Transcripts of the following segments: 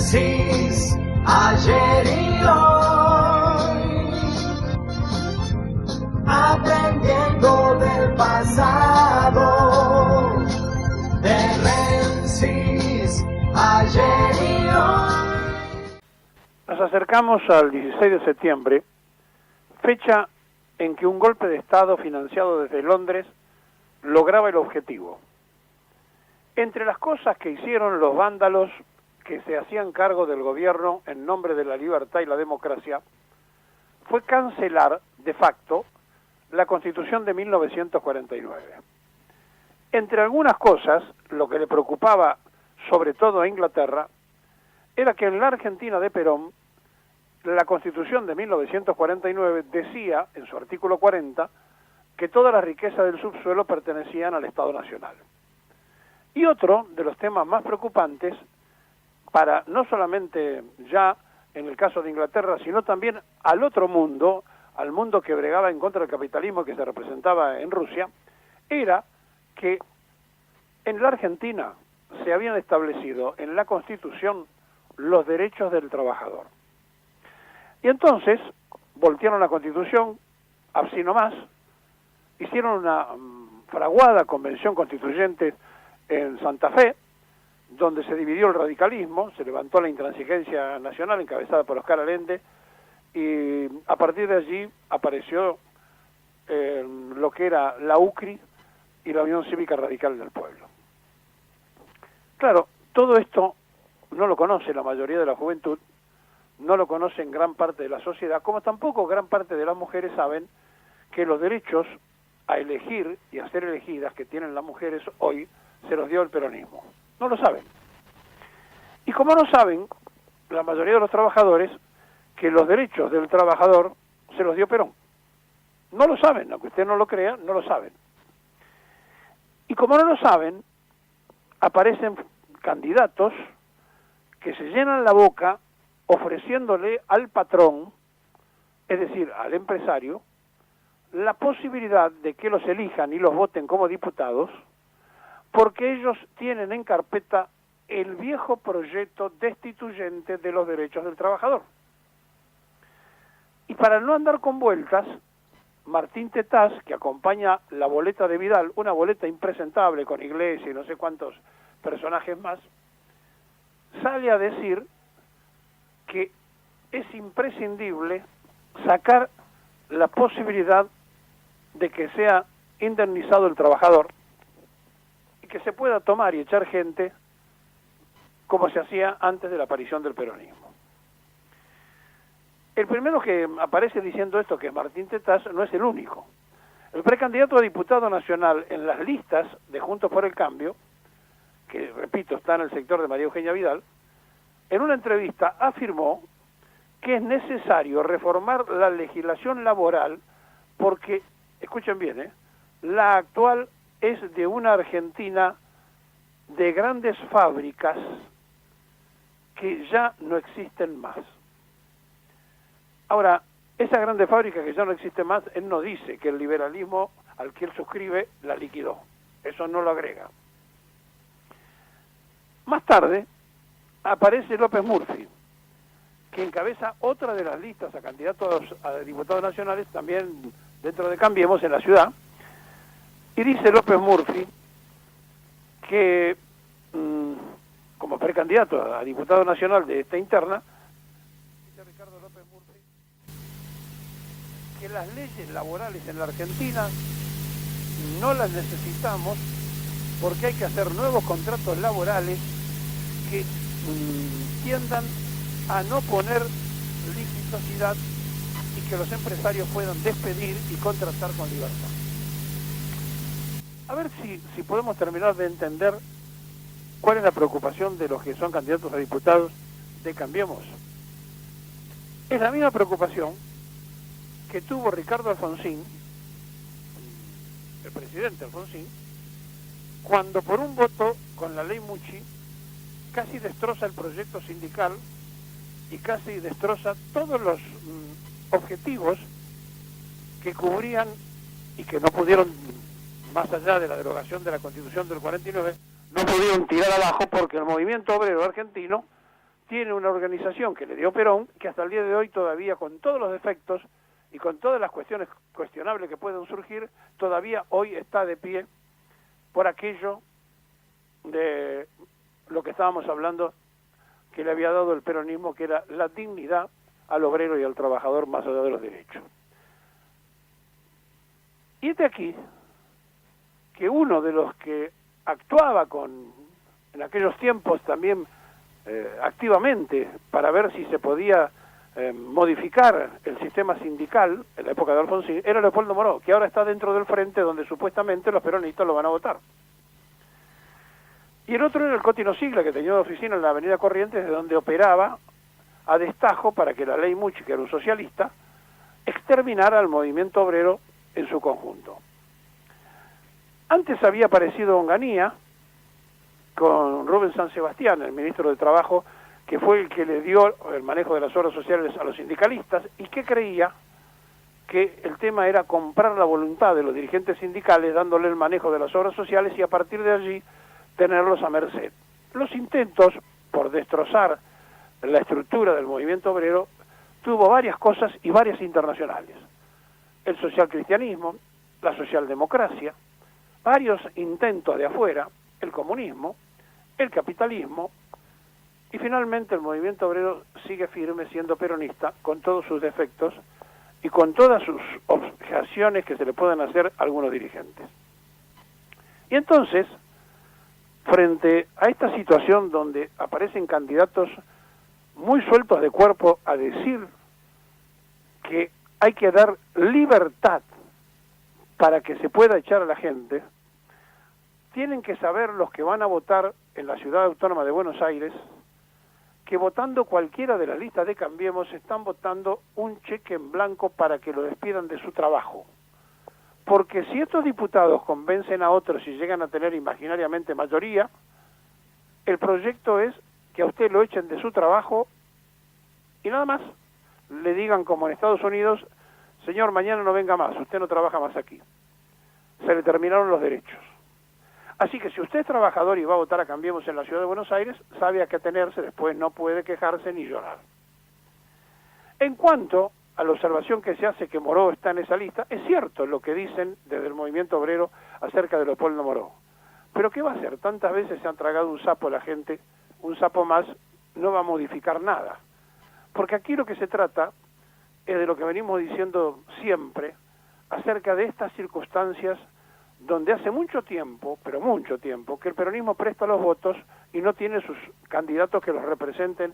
Génesis, ayer y hoy, aprendiendo del pasado. Génesis, ayer y hoy. Nos acercamos al 16 de septiembre, fecha en que un golpe de Estado financiado desde Londres lograba el objetivo. Entre las cosas que hicieron los vándalos que se hacían cargo del gobierno en nombre de la libertad y la democracia, fue cancelar de facto la Constitución de 1949. Entre algunas cosas, lo que le preocupaba sobre todo a Inglaterra, era que en la Argentina de Perón, la Constitución de 1949 decía, en su artículo 40, que toda la riqueza del subsuelo pertenecían al Estado Nacional. Y otro de los temas más preocupantes, para no solamente ya en el caso de Inglaterra, sino también al otro mundo, al mundo que bregaba en contra del capitalismo que se representaba en Rusia, era que en la Argentina se habían establecido en la Constitución los derechos del trabajador. Y entonces voltearon la Constitución, así nomás, hicieron una fraguada convención constituyente en Santa Fe, donde se dividió el radicalismo, se levantó la intransigencia nacional encabezada por Oscar Allende, y a partir de allí apareció lo que era la UCRI y la Unión Cívica Radical del Pueblo. Claro, todo esto no lo conoce la mayoría de la juventud, no lo conocen gran parte de la sociedad, como tampoco gran parte de las mujeres saben que los derechos a elegir y a ser elegidas que tienen las mujeres hoy se los dio el peronismo. No lo saben. Y como no saben, la mayoría de los trabajadores, que los derechos del trabajador se los dio Perón. No lo saben, aunque usted no lo crea, no lo saben. Y como no lo saben, aparecen candidatos que se llenan la boca ofreciéndole al patrón, es decir, al empresario, la posibilidad de que los elijan y los voten como diputados, porque ellos tienen en carpeta el viejo proyecto destituyente de los derechos del trabajador. Y para no andar con vueltas, Martín Tetaz, que acompaña la boleta de Vidal, una boleta impresentable con Iglesia y no sé cuántos personajes más, sale a decir que es imprescindible sacar la posibilidad de que sea indemnizado el trabajador y que se pueda tomar y echar gente como se hacía antes de la aparición del peronismo. El primero que aparece diciendo esto, que es Martín Tetaz, no es el único. El precandidato a diputado nacional en las listas de Juntos por el Cambio, que repito está en el sector de María Eugenia Vidal, en una entrevista afirmó que es necesario reformar la legislación laboral porque, escuchen bien, la actual es de una Argentina de grandes fábricas que ya no existen más. Ahora, esa grande fábrica que ya no existe más, él no dice que el liberalismo al que él suscribe la liquidó. Eso no lo agrega. Más tarde aparece López Murphy, que encabeza otra de las listas a candidatos a diputados nacionales, también dentro de Cambiemos en la ciudad, y dice López Murphy que como precandidato a diputado nacional de esta interna, dice Ricardo López Murphy, que las leyes laborales en la Argentina no las necesitamos porque hay que hacer nuevos contratos laborales que tiendan a no poner litigiosidad y que los empresarios puedan despedir y contratar con libertad. A ver si podemos terminar de entender cuál es la preocupación de los que son candidatos a diputados de Cambiemos. Es la misma preocupación que tuvo Ricardo Alfonsín, el presidente Alfonsín, cuando por un voto con la ley Mucci casi destroza el proyecto sindical y casi destroza todos los objetivos que cubrían y que no pudieron, más allá de la derogación de la Constitución del 49, no pudieron tirar abajo porque el movimiento obrero argentino tiene una organización que le dio Perón, que hasta el día de hoy todavía, con todos los defectos y con todas las cuestiones cuestionables que pueden surgir, todavía hoy está de pie por aquello de lo que estábamos hablando, que le había dado el peronismo, que era la dignidad al obrero y al trabajador más allá de los derechos. Y es de aquí que uno de los que actuaba en aquellos tiempos también activamente para ver si se podía modificar el sistema sindical en la época de Alfonsín, era Leopoldo Moró, que ahora está dentro del frente donde supuestamente los peronistas lo van a votar. Y el otro era el Cotino Sigla, que tenía una oficina en la avenida Corrientes, de donde operaba a destajo para que la ley Muchi, que era un socialista, exterminara al movimiento obrero en su conjunto. Antes había aparecido Onganía con Rubén San Sebastián, el ministro de Trabajo, que fue el que le dio el manejo de las obras sociales a los sindicalistas y que creía que el tema era comprar la voluntad de los dirigentes sindicales dándole el manejo de las obras sociales y a partir de allí tenerlos a merced. Los intentos por destrozar la estructura del movimiento obrero tuvo varias cosas y varias internacionales. El socialcristianismo, la socialdemocracia, varios intentos de afuera, el comunismo, el capitalismo, y finalmente el movimiento obrero sigue firme siendo peronista con todos sus defectos y con todas sus objeciones que se le pueden hacer a algunos dirigentes. Y entonces, frente a esta situación donde aparecen candidatos muy sueltos de cuerpo a decir que hay que dar libertad para que se pueda echar a la gente, tienen que saber los que van a votar en la Ciudad Autónoma de Buenos Aires que votando cualquiera de las listas de Cambiemos están votando un cheque en blanco para que lo despidan de su trabajo. Porque si estos diputados convencen a otros y llegan a tener imaginariamente mayoría, el proyecto es que a usted lo echen de su trabajo y nada más le digan como en Estados Unidos, señor, mañana no venga más, usted no trabaja más aquí. Se le terminaron los derechos. Así que si usted es trabajador y va a votar a Cambiemos en la Ciudad de Buenos Aires, sabe a qué atenerse, después no puede quejarse ni llorar. En cuanto a la observación que se hace que Moró está en esa lista, es cierto lo que dicen desde el movimiento obrero acerca de Leopoldo Moró. Pero ¿qué va a hacer? Tantas veces se han tragado un sapo la gente, un sapo más no va a modificar nada. Porque aquí lo que se trata es de lo que venimos diciendo siempre acerca de estas circunstancias donde hace mucho tiempo, pero mucho tiempo, que el peronismo presta los votos y no tiene sus candidatos que los representen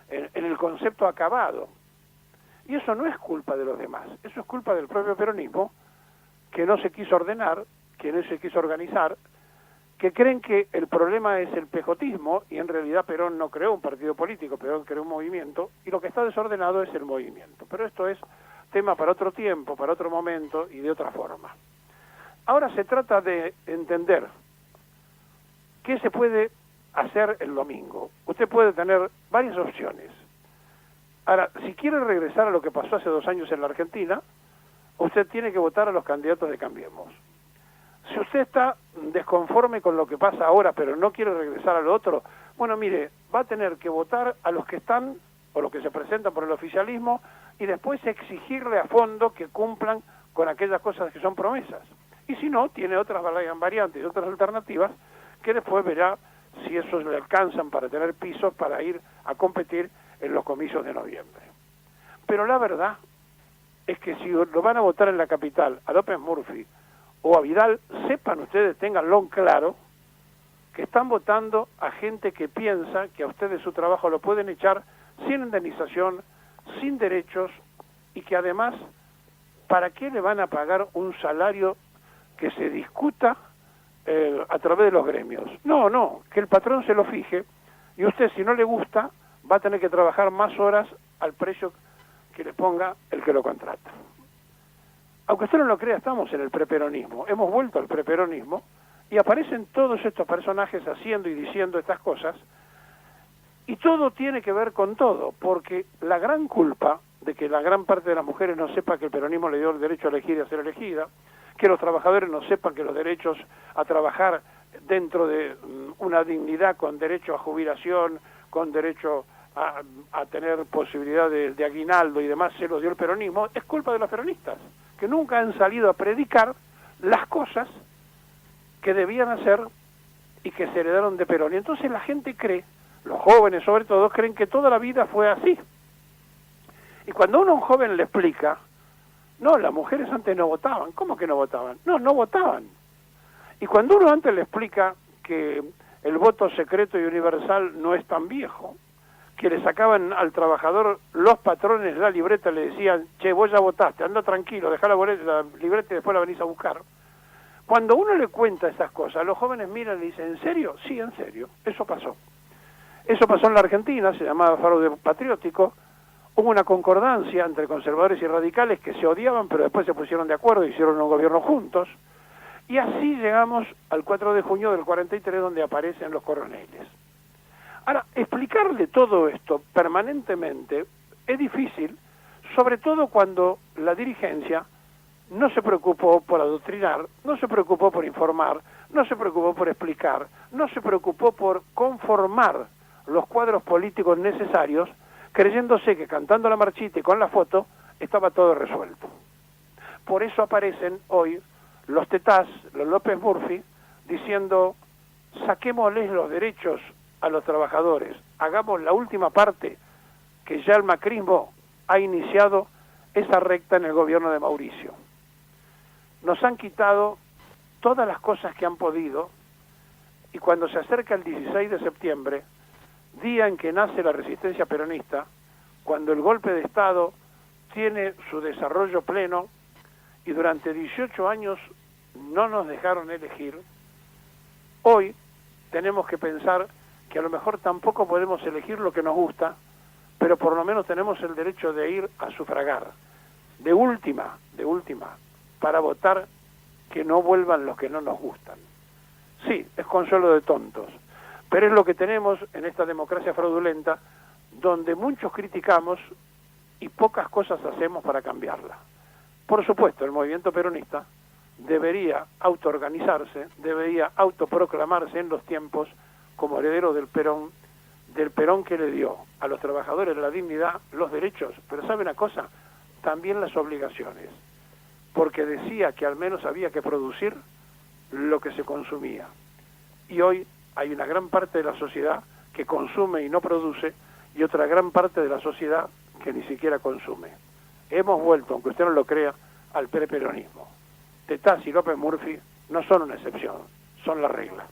en el concepto acabado. Y eso no es culpa de los demás, eso es culpa del propio peronismo, que no se quiso ordenar, que no se quiso organizar, que creen que el problema es el pejotismo, y en realidad Perón no creó un partido político, Perón creó un movimiento, y lo que está desordenado es el movimiento. Pero esto es tema para otro tiempo, para otro momento y de otra forma. Ahora se trata de entender qué se puede hacer el domingo. Usted puede tener varias opciones. Ahora, si quiere regresar a lo que pasó hace 2 años en la Argentina, usted tiene que votar a los candidatos de Cambiemos. Si usted está desconforme con lo que pasa ahora, pero no quiere regresar a lo otro, bueno, mire, va a tener que votar a los que están, o los que se presentan por el oficialismo, y después exigirle a fondo que cumplan con aquellas cosas que son promesas. Y si no, tiene otras variantes y otras alternativas que después verá si esos le alcanzan para tener pisos para ir a competir en los comicios de noviembre. Pero la verdad es que si lo van a votar en la capital, a López Murphy o a Vidal, sepan ustedes, ténganlo en claro, que están votando a gente que piensa que a ustedes su trabajo lo pueden echar sin indemnización, sin derechos, y que además, ¿para qué le van a pagar un salario que se discuta a través de los gremios? No, que el patrón se lo fije, y usted, si no le gusta, va a tener que trabajar más horas al precio que le ponga el que lo contrata. Aunque usted no lo crea, estamos en el preperonismo, hemos vuelto al preperonismo, y aparecen todos estos personajes haciendo y diciendo estas cosas, y todo tiene que ver con todo, porque la gran culpa de que la gran parte de las mujeres no sepa que el peronismo le dio el derecho a elegir y a ser elegida, que los trabajadores no sepan que los derechos a trabajar dentro de una dignidad con derecho a jubilación, con derecho a tener posibilidades de aguinaldo y demás, se los dio el peronismo, es culpa de los peronistas, que nunca han salido a predicar las cosas que debían hacer y que se heredaron de Perón. Y entonces la gente cree, los jóvenes sobre todo, creen que toda la vida fue así. Y cuando uno a un joven le explica, no, las mujeres antes no votaban. ¿Cómo que no votaban? No, no votaban. Y cuando uno antes le explica que el voto secreto y universal no es tan viejo, que le sacaban al trabajador los patrones la libreta, le decían, che, vos ya votaste, anda tranquilo, dejá la libreta y después la venís a buscar. Cuando uno le cuenta esas cosas, los jóvenes miran y dicen, ¿en serio? Sí, en serio, eso pasó. Eso pasó en la Argentina, se llamaba fraude patriótico, hubo una concordancia entre conservadores y radicales que se odiaban, pero después se pusieron de acuerdo y hicieron un gobierno juntos, y así llegamos al 4 de junio del 43, donde aparecen los coroneles. Ahora, explicarle todo esto permanentemente es difícil, sobre todo cuando la dirigencia no se preocupó por adoctrinar, no se preocupó por informar, no se preocupó por explicar, no se preocupó por conformar los cuadros políticos necesarios, creyéndose que cantando la marchita y con la foto estaba todo resuelto. Por eso aparecen hoy los tetás, los López Murphy, diciendo, saquémosles los derechos a los trabajadores, hagamos la última parte, que ya el macrismo ha iniciado esa recta en el gobierno de Mauricio. Nos han quitado todas las cosas que han podido, y cuando se acerca el 16 de septiembre, día en que nace la resistencia peronista, cuando el golpe de Estado tiene su desarrollo pleno, y durante 18 años no nos dejaron elegir, hoy tenemos que pensar que a lo mejor tampoco podemos elegir lo que nos gusta, pero por lo menos tenemos el derecho de ir a sufragar. De última, para votar que no vuelvan los que no nos gustan. Sí, es consuelo de tontos, pero es lo que tenemos en esta democracia fraudulenta, donde muchos criticamos y pocas cosas hacemos para cambiarla. Por supuesto, el movimiento peronista debería autoorganizarse, debería autoproclamarse en los tiempos como heredero del Perón que le dio a los trabajadores la dignidad, los derechos, pero ¿sabe una cosa? También las obligaciones, porque decía que al menos había que producir lo que se consumía. Y hoy hay una gran parte de la sociedad que consume y no produce, y otra gran parte de la sociedad que ni siquiera consume. Hemos vuelto, aunque usted no lo crea, al preperonismo. Tetás y López Murphy no son una excepción, son la regla.